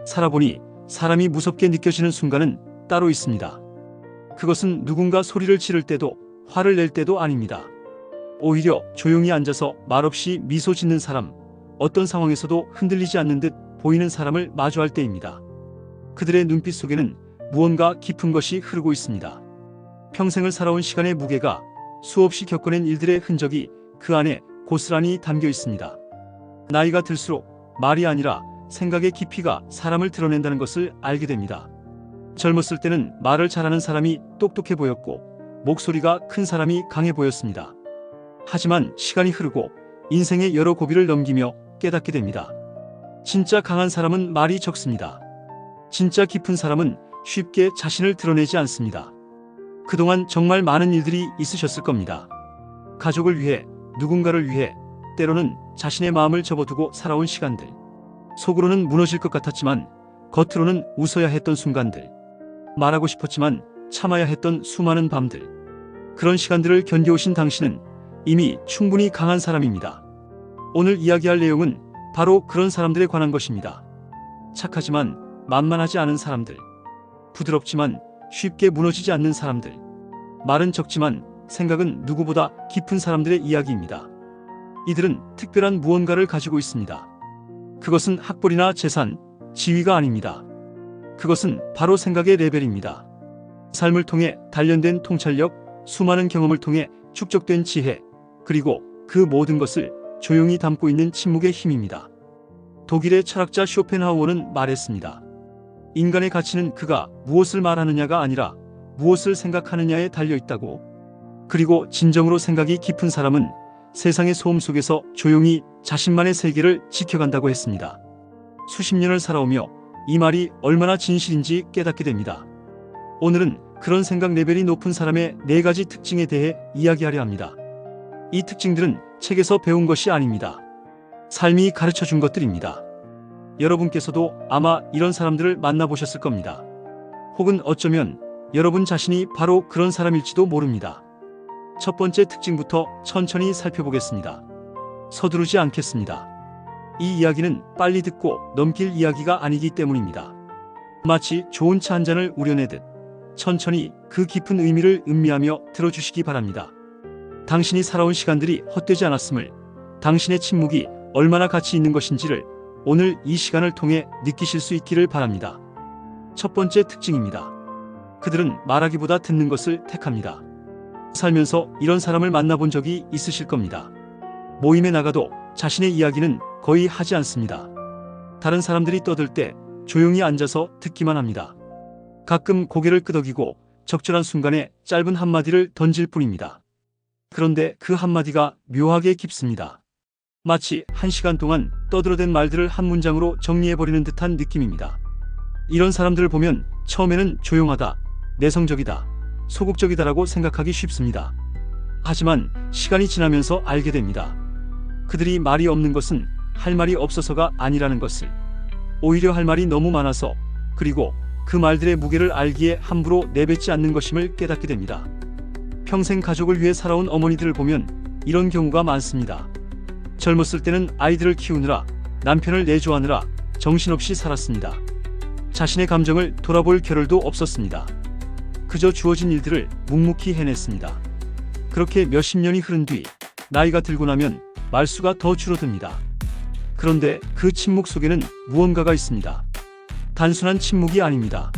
살아보니 사람이 무섭게 느껴지는 순간은 따로 있습니다. 그것은 누군가 소리를 지를 때도 화를 낼 때도 아닙니다. 오히려 조용히 앉아서 말없이 미소 짓는 사람, 어떤 상황에서도 흔들리지 않는 듯 보이는 사람을 마주할 때입니다. 그들의 눈빛 속에는 무언가 깊은 것이 흐르고 있습니다. 평생을 살아온 시간의 무게가, 수없이 겪어낸 일들의 흔적이 그 안에 고스란히 담겨 있습니다. 나이가 들수록 말이 아니라 생각의 깊이가 사람을 드러낸다는 것을 알게 됩니다. 젊었을 때는 말을 잘하는 사람이 똑똑해 보였고 목소리가 큰 사람이 강해 보였습니다. 하지만 시간이 흐르고 인생의 여러 고비를 넘기며 깨닫게 됩니다. 진짜 강한 사람은 말이 적습니다. 진짜 깊은 사람은 쉽게 자신을 드러내지 않습니다. 그동안 정말 많은 일들이 있으셨을 겁니다. 가족을 위해, 누군가를 위해, 때로는 자신의 마음을 접어두고 살아온 시간들. 속으로는 무너질 것 같았지만 겉으로는 웃어야 했던 순간들. 말하고 싶었지만 참아야 했던 수많은 밤들. 그런 시간들을 견뎌오신 당신은 이미 충분히 강한 사람입니다. 오늘 이야기할 내용은 바로 그런 사람들에 관한 것입니다. 착하지만 만만하지 않은 사람들. 부드럽지만 쉽게 무너지지 않는 사람들. 말은 적지만 생각은 누구보다 깊은 사람들의 이야기입니다. 이들은 특별한 무언가를 가지고 있습니다. 그것은 학벌이나 재산, 지위가 아닙니다. 그것은 바로 생각의 레벨입니다. 삶을 통해 단련된 통찰력, 수많은 경험을 통해 축적된 지혜, 그리고 그 모든 것을 조용히 담고 있는 침묵의 힘입니다. 독일의 철학자 쇼펜하우어는 말했습니다. 인간의 가치는 그가 무엇을 말하느냐가 아니라 무엇을 생각하느냐에 달려있다고. 그리고 진정으로 생각이 깊은 사람은 세상의 소음 속에서 조용히 자신만의 세계를 지켜간다고 했습니다. 수십 년을 살아오며 이 말이 얼마나 진실인지 깨닫게 됩니다. 오늘은 그런 생각 레벨이 높은 사람의 4가지 특징에 대해 이야기하려 합니다. 이 특징들은 책에서 배운 것이 아닙니다. 삶이 가르쳐 준 것들입니다. 여러분께서도 아마 이런 사람들을 만나보셨을 겁니다. 혹은 어쩌면 여러분 자신이 바로 그런 사람일지도 모릅니다. 첫 번째 특징부터 천천히 살펴보겠습니다. 서두르지 않겠습니다. 이 이야기는 빨리 듣고 넘길 이야기가 아니기 때문입니다. 마치 좋은 차 한 잔을 우려내듯 천천히 그 깊은 의미를 음미하며 들어주시기 바랍니다. 당신이 살아온 시간들이 헛되지 않았음을, 당신의 침묵이 얼마나 가치 있는 것인지를 오늘 이 시간을 통해 느끼실 수 있기를 바랍니다. 첫 번째 특징입니다. 그들은 말하기보다 듣는 것을 택합니다. 살면서 이런 사람을 만나본 적이 있으실 겁니다. 모임에 나가도 자신의 이야기는 거의 하지 않습니다. 다른 사람들이 떠들 때 조용히 앉아서 듣기만 합니다. 가끔 고개를 끄덕이고 적절한 순간에 짧은 한마디를 던질 뿐입니다. 그런데 그 한마디가 묘하게 깊습니다. 마치 1시간 동안 떠들어댄 말들을 한 문장으로 정리해버리는 듯한 느낌입니다. 이런 사람들을 보면 처음에는 조용하다, 내성적이다, 소극적이다라고 생각하기 쉽습니다. 하지만 시간이 지나면서 알게 됩니다. 그들이 말이 없는 것은 할 말이 없어서가 아니라는 것을. 오히려 할 말이 너무 많아서, 그리고 그 말들의 무게를 알기에 함부로 내뱉지 않는 것임을 깨닫게 됩니다. 평생 가족을 위해 살아온 어머니들을 보면 이런 경우가 많습니다. 젊었을 때는 아이들을 키우느라, 남편을 내조하느라 정신없이 살았습니다. 자신의 감정을 돌아볼 겨를도 없었습니다. 그저 주어진 일들을 묵묵히 해냈습니다. 그렇게 몇십 년이 흐른 뒤 나이가 들고 나면 말수가 더 줄어듭니다. 그런데 그 침묵 속에는 무언가가 있습니다. 단순한 침묵이 아닙니다.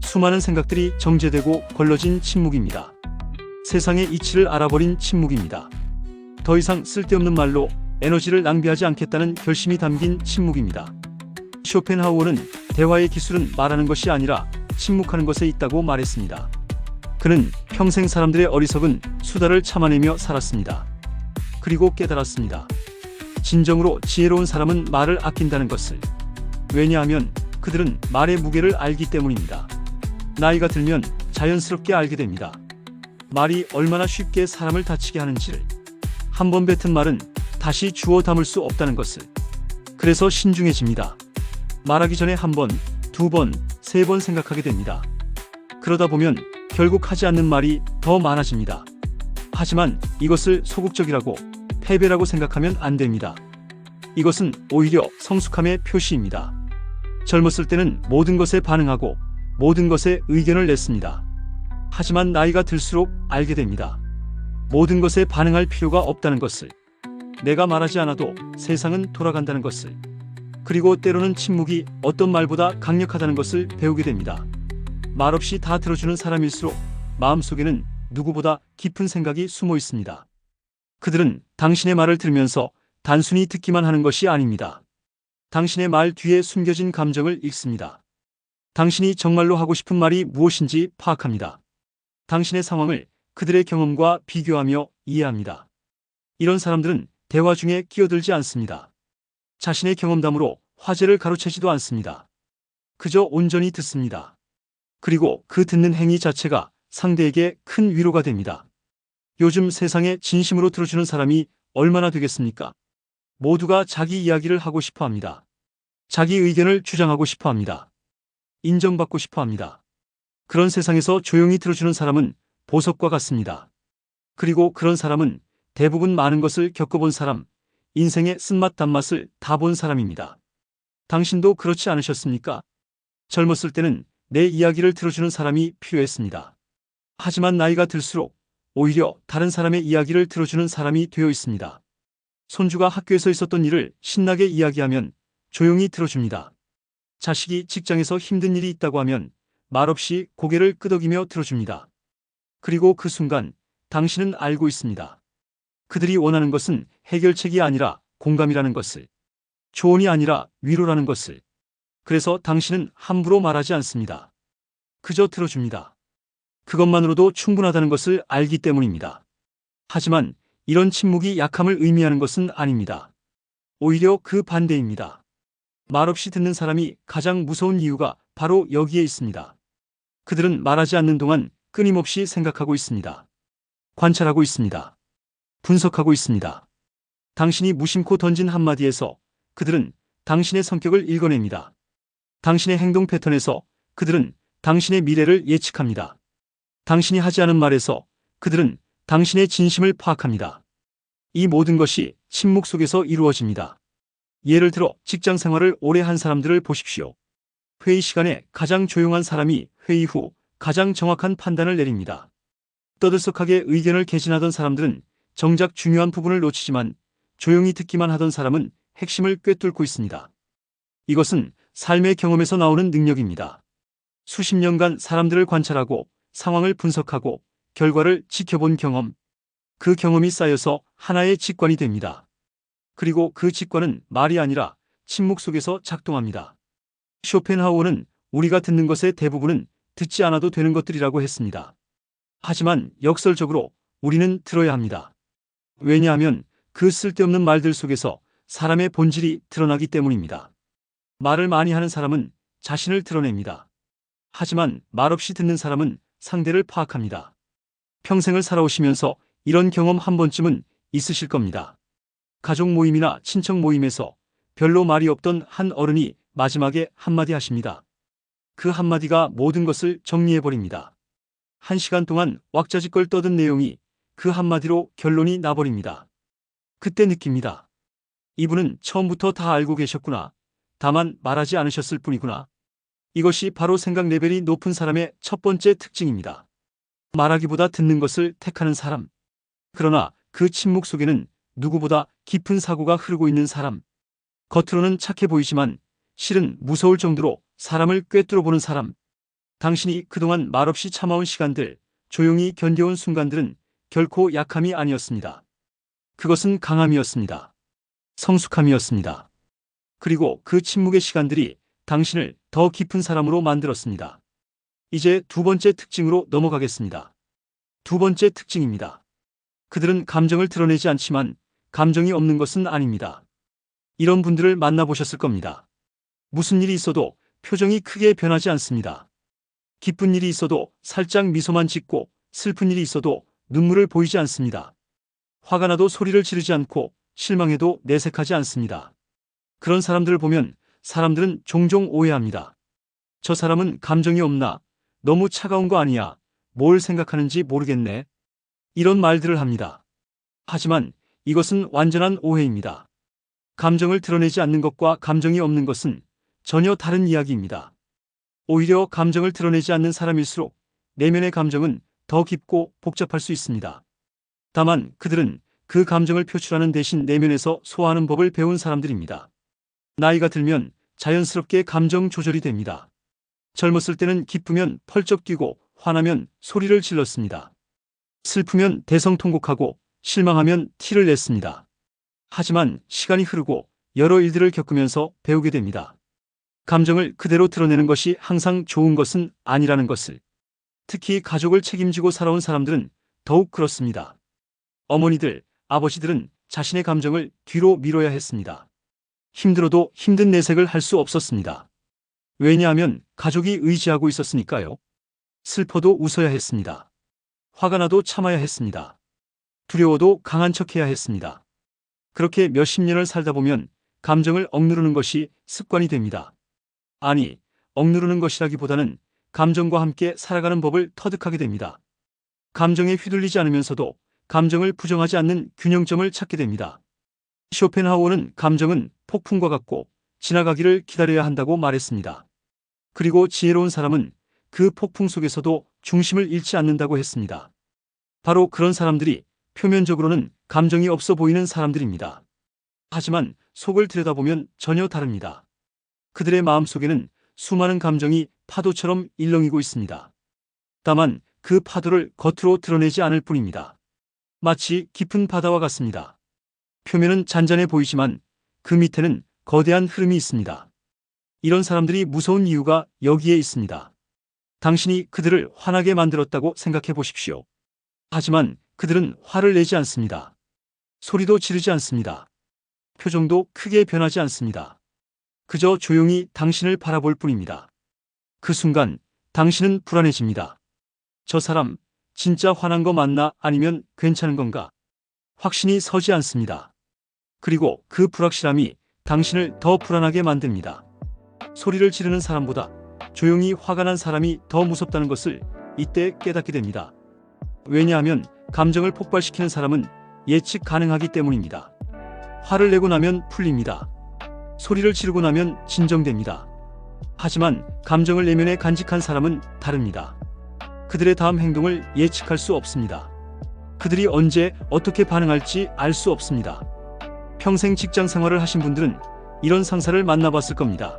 수많은 생각들이 정제되고 걸러진 침묵입니다. 세상의 이치를 알아버린 침묵입니다. 더 이상 쓸데없는 말로 에너지를 낭비하지 않겠다는 결심이 담긴 침묵입니다. 쇼펜하우어는 대화의 기술은 말하는 것이 아니라 침묵하는 것에 있다고 말했습니다. 그는 평생 사람들의 어리석은 수다를 참아내며 살았습니다. 그리고 깨달았습니다. 진정으로 지혜로운 사람은 말을 아낀다는 것을. 왜냐하면 그들은 말의 무게를 알기 때문입니다. 나이가 들면 자연스럽게 알게 됩니다. 말이 얼마나 쉽게 사람을 다치게 하는지를. 한 번 뱉은 말은 다시 주워 담을 수 없다는 것을. 그래서 신중해집니다. 말하기 전에 한 번, 두 번, 세 번 생각하게 됩니다. 그러다 보면 결국 하지 않는 말이 더 많아집니다. 하지만 이것을 소극적이라고, 패배라고 생각하면 안 됩니다. 이것은 오히려 성숙함의 표시입니다. 젊었을 때는 모든 것에 반응하고 모든 것에 의견을 냈습니다. 하지만 나이가 들수록 알게 됩니다. 모든 것에 반응할 필요가 없다는 것을, 내가 말하지 않아도 세상은 돌아간다는 것을, 그리고 때로는 침묵이 어떤 말보다 강력하다는 것을 배우게 됩니다. 말없이 다 들어주는 사람일수록 마음속에는 누구보다 깊은 생각이 숨어 있습니다. 그들은 당신의 말을 들으면서 단순히 듣기만 하는 것이 아닙니다. 당신의 말 뒤에 숨겨진 감정을 읽습니다. 당신이 정말로 하고 싶은 말이 무엇인지 파악합니다. 당신의 상황을 그들의 경험과 비교하며 이해합니다. 이런 사람들은 대화 중에 끼어들지 않습니다. 자신의 경험담으로 화제를 가로채지도 않습니다. 그저 온전히 듣습니다. 그리고 그 듣는 행위 자체가 상대에게 큰 위로가 됩니다. 요즘 세상에 진심으로 들어주는 사람이 얼마나 되겠습니까? 모두가 자기 이야기를 하고 싶어 합니다. 자기 의견을 주장하고 싶어 합니다. 인정받고 싶어 합니다. 그런 세상에서 조용히 들어주는 사람은 보석과 같습니다. 그리고 그런 사람은 대부분 많은 것을 겪어본 사람, 인생의 쓴맛 단맛을 다 본 사람입니다. 당신도 그렇지 않으셨습니까? 젊었을 때는 내 이야기를 들어주는 사람이 필요했습니다. 하지만 나이가 들수록 오히려 다른 사람의 이야기를 들어주는 사람이 되어 있습니다. 손주가 학교에서 있었던 일을 신나게 이야기하면 조용히 들어줍니다. 자식이 직장에서 힘든 일이 있다고 하면 말없이 고개를 끄덕이며 들어줍니다. 그리고 그 순간 당신은 알고 있습니다. 그들이 원하는 것은 해결책이 아니라 공감이라는 것을, 조언이 아니라 위로라는 것을. 그래서 당신은 함부로 말하지 않습니다. 그저 들어줍니다. 그것만으로도 충분하다는 것을 알기 때문입니다. 하지만 이런 침묵이 약함을 의미하는 것은 아닙니다. 오히려 그 반대입니다. 말없이 듣는 사람이 가장 무서운 이유가 바로 여기에 있습니다. 그들은 말하지 않는 동안 끊임없이 생각하고 있습니다. 관찰하고 있습니다. 분석하고 있습니다. 당신이 무심코 던진 한마디에서 그들은 당신의 성격을 읽어냅니다. 당신의 행동 패턴에서 그들은 당신의 미래를 예측합니다. 당신이 하지 않은 말에서 그들은 당신의 진심을 파악합니다. 이 모든 것이 침묵 속에서 이루어집니다. 예를 들어 직장 생활을 오래 한 사람들을 보십시오. 회의 시간에 가장 조용한 사람이 회의 후 가장 정확한 판단을 내립니다. 떠들썩하게 의견을 개진하던 사람들은 정작 중요한 부분을 놓치지만 조용히 듣기만 하던 사람은 핵심을 꿰뚫고 있습니다. 이것은 삶의 경험에서 나오는 능력입니다. 수십 년간 사람들을 관찰하고 상황을 분석하고 결과를 지켜본 경험. 그 경험이 쌓여서 하나의 직관이 됩니다. 그리고 그 직관은 말이 아니라 침묵 속에서 작동합니다. 쇼펜하우어는 우리가 듣는 것의 대부분은 듣지 않아도 되는 것들이라고 했습니다. 하지만 역설적으로 우리는 들어야 합니다. 왜냐하면 그 쓸데없는 말들 속에서 사람의 본질이 드러나기 때문입니다. 말을 많이 하는 사람은 자신을 드러냅니다. 하지만 말없이 듣는 사람은 상대를 파악합니다. 평생을 살아오시면서 이런 경험 한 번쯤은 있으실 겁니다. 가족 모임이나 친척 모임에서 별로 말이 없던 한 어른이 마지막에 한마디 하십니다. 그 한마디가 모든 것을 정리해버립니다. 1시간 동안 왁자지껄 떠든 내용이 그 한마디로 결론이 나버립니다. 그때 느낍니다. 이분은 처음부터 다 알고 계셨구나. 다만 말하지 않으셨을 뿐이구나. 이것이 바로 생각 레벨이 높은 사람의 첫 번째 특징입니다. 말하기보다 듣는 것을 택하는 사람. 그러나 그 침묵 속에는 누구보다 깊은 사고가 흐르고 있는 사람. 겉으로는 착해 보이지만 실은 무서울 정도로 사람을 꿰뚫어보는 사람. 당신이 그동안 말없이 참아온 시간들, 조용히 견뎌온 순간들은 결코 약함이 아니었습니다. 그것은 강함이었습니다. 성숙함이었습니다. 그리고 그 침묵의 시간들이 당신을 더 깊은 사람으로 만들었습니다. 이제 두 번째 특징으로 넘어가겠습니다. 두 번째 특징입니다. 그들은 감정을 드러내지 않지만 감정이 없는 것은 아닙니다. 이런 분들을 만나보셨을 겁니다. 무슨 일이 있어도 표정이 크게 변하지 않습니다. 기쁜 일이 있어도 살짝 미소만 짓고 슬픈 일이 있어도 눈물을 보이지 않습니다. 화가 나도 소리를 지르지 않고 실망해도 내색하지 않습니다. 그런 사람들을 보면 사람들은 종종 오해합니다. 저 사람은 감정이 없나? 너무 차가운 거 아니야? 뭘 생각하는지 모르겠네. 이런 말들을 합니다. 하지만 이것은 완전한 오해입니다. 감정을 드러내지 않는 것과 감정이 없는 것은 전혀 다른 이야기입니다. 오히려 감정을 드러내지 않는 사람일수록 내면의 감정은 더 깊고 복잡할 수 있습니다. 다만 그들은 그 감정을 표출하는 대신 내면에서 소화하는 법을 배운 사람들입니다. 나이가 들면 자연스럽게 감정 조절이 됩니다. 젊었을 때는 기쁘면 펄쩍 뛰고 화나면 소리를 질렀습니다. 슬프면 대성통곡하고 실망하면 티를 냈습니다. 하지만 시간이 흐르고 여러 일들을 겪으면서 배우게 됩니다. 감정을 그대로 드러내는 것이 항상 좋은 것은 아니라는 것을. 특히 가족을 책임지고 살아온 사람들은 더욱 그렇습니다. 어머니들, 아버지들은 자신의 감정을 뒤로 미뤄야 했습니다. 힘들어도 힘든 내색을 할 수 없었습니다. 왜냐하면 가족이 의지하고 있었으니까요. 슬퍼도 웃어야 했습니다. 화가 나도 참아야 했습니다. 두려워도 강한 척해야 했습니다. 그렇게 몇십 년을 살다 보면 감정을 억누르는 것이 습관이 됩니다. 아니, 억누르는 것이라기보다는 감정과 함께 살아가는 법을 터득하게 됩니다. 감정에 휘둘리지 않으면서도 감정을 부정하지 않는 균형점을 찾게 됩니다. 쇼펜하우어는 감정은 폭풍과 같고 지나가기를 기다려야 한다고 말했습니다. 그리고 지혜로운 사람은 그 폭풍 속에서도 중심을 잃지 않는다고 했습니다. 바로 그런 사람들이 표면적으로는 감정이 없어 보이는 사람들입니다. 하지만 속을 들여다보면 전혀 다릅니다. 그들의 마음속에는 수많은 감정이 파도처럼 일렁이고 있습니다. 다만 그 파도를 겉으로 드러내지 않을 뿐입니다. 마치 깊은 바다와 같습니다. 표면은 잔잔해 보이지만 그 밑에는 거대한 흐름이 있습니다. 이런 사람들이 무서운 이유가 여기에 있습니다. 당신이 그들을 화나게 만들었다고 생각해 보십시오. 하지만 그들은 화를 내지 않습니다. 소리도 지르지 않습니다. 표정도 크게 변하지 않습니다. 그저 조용히 당신을 바라볼 뿐입니다. 그 순간 당신은 불안해집니다. 저 사람 진짜 화난 거 맞나 아니면 괜찮은 건가? 확신이 서지 않습니다. 그리고 그 불확실함이 당신을 더 불안하게 만듭니다. 소리를 지르는 사람보다 조용히 화가 난 사람이 더 무섭다는 것을 이때 깨닫게 됩니다. 왜냐하면 감정을 폭발시키는 사람은 예측 가능하기 때문입니다. 화를 내고 나면 풀립니다. 소리를 지르고 나면 진정됩니다. 하지만 감정을 내면에 간직한 사람은 다릅니다. 그들의 다음 행동을 예측할 수 없습니다. 그들이 언제 어떻게 반응할지 알 수 없습니다. 평생 직장 생활을 하신 분들은 이런 상사를 만나봤을 겁니다.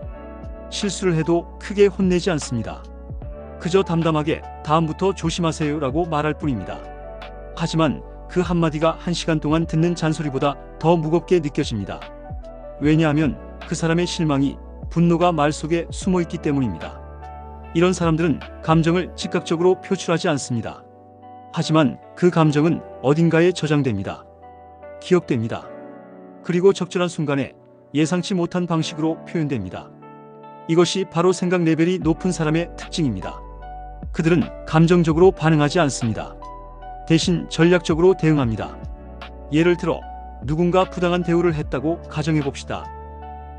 실수를 해도 크게 혼내지 않습니다. 그저 담담하게 다음부터 조심하세요라고 말할 뿐입니다. 하지만 그 한마디가 1시간 동안 듣는 잔소리보다 더 무겁게 느껴집니다. 왜냐하면 그 사람의 실망이 분노가 말 속에 숨어 있기 때문입니다. 이런 사람들은 감정을 즉각적으로 표출하지 않습니다. 하지만 그 감정은 어딘가에 저장됩니다. 기억됩니다. 그리고 적절한 순간에 예상치 못한 방식으로 표현됩니다. 이것이 바로 생각 레벨이 높은 사람의 특징입니다. 그들은 감정적으로 반응하지 않습니다. 대신 전략적으로 대응합니다. 예를 들어 누군가 부당한 대우를 했다고 가정해 봅시다.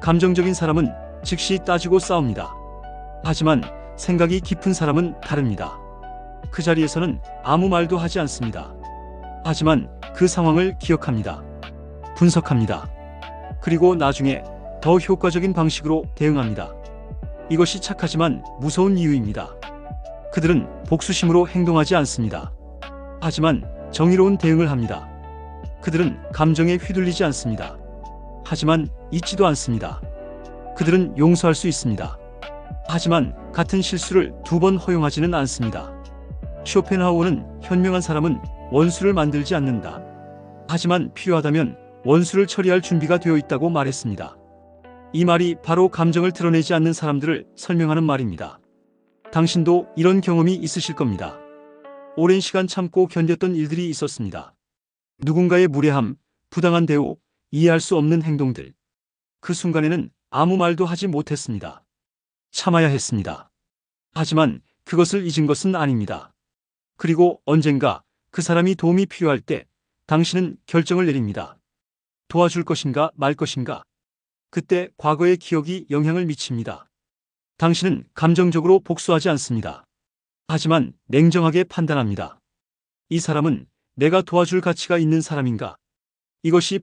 감정적인 사람은 즉시 따지고 싸웁니다. 하지만 생각이 깊은 사람은 다릅니다. 그 자리에서는 아무 말도 하지 않습니다. 하지만 그 상황을 기억합니다. 분석합니다. 그리고 나중에 더 효과적인 방식으로 대응합니다. 이것이 착하지만 무서운 이유입니다. 그들은 복수심으로 행동하지 않습니다. 하지만 정의로운 대응을 합니다. 그들은 감정에 휘둘리지 않습니다. 하지만 잊지도 않습니다. 그들은 용서할 수 있습니다. 하지만 같은 실수를 2번 허용하지는 않습니다. 쇼펜하우어는 현명한 사람은 원수를 만들지 않는다. 하지만 필요하다면 원수를 처리할 준비가 되어 있다고 말했습니다. 이 말이 바로 감정을 드러내지 않는 사람들을 설명하는 말입니다. 당신도 이런 경험이 있으실 겁니다. 오랜 시간 참고 견뎠던 일들이 있었습니다. 누군가의 무례함, 부당한 대우, 이해할 수 없는 행동들. 그 순간에는 아무 말도 하지 못했습니다. 참아야 했습니다. 하지만 그것을 잊은 것은 아닙니다. 그리고 언젠가 그 사람이 도움이 필요할 때 당신은 결정을 내립니다. 도와줄 것인가 말 것인가. 그때 과거의 기억이 영향을 미칩니다. 당신은 감정적으로 복수하지 않습니다. 하지만 냉정하게 판단합니다. 이 사람은 내가 도와줄 가치가 있는 사람인가? 이것이